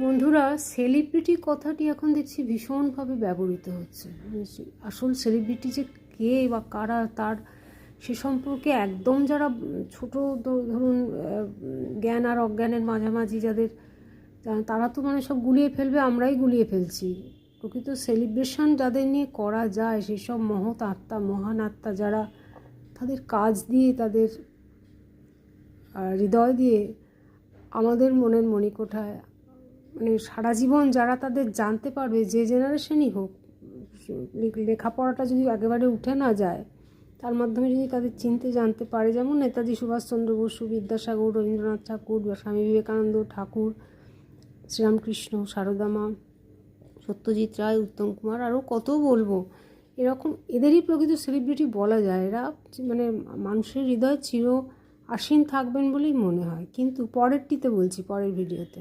বন্ধুরা, সেলিব্রিটি কথাটি এখন দেখছি ভীষণভাবে ব্যবহৃত হচ্ছে। আসল সেলিব্রিটি যে কে বা কারা, তার সে সম্পর্কে একদম যারা ছোট, ধরুন জ্ঞান আর অজ্ঞানের মাঝামাঝি যাদের, তারা তো মানে সব গুলিয়ে ফেলবে, আমরাই গুলিয়ে ফেলছি। প্রকৃত সেলিব্রেশন যাদের নিয়ে করা যায়, সেসব মহৎ আত্মা, মহান আত্মা যারা তাদের কাজ দিয়ে, তাদের হৃদয় দিয়ে আমাদের মনের মণিকোঠায় মানে সারা জীবন যারা তাদের জানতে পারবে, যে জেনারেশনই হোক, লেখাপড়াটা যদি একেবারে উঠে না যায়, তার মাধ্যমে যদি তাদের চিনতে জানতে পারে, যেমন নেতাজি সুভাষচন্দ্র বসু, বিদ্যাসাগর, রবীন্দ্রনাথ ঠাকুর, স্বামী বিবেকানন্দ ঠাকুর, শ্রীরামকৃষ্ণ, সারদা মা, সত্যজিৎ রায়, উত্তম কুমার, আরও কত বলবো। এরকম এদেরই প্রকৃত সেলিব্রিটি বলা যায়। এরা মানে মানুষের হৃদয়ে চির আসীন থাকবেন বলেই মনে হয়। কিন্তু পরেরটিতে বলছি, পরের ভিডিওতে।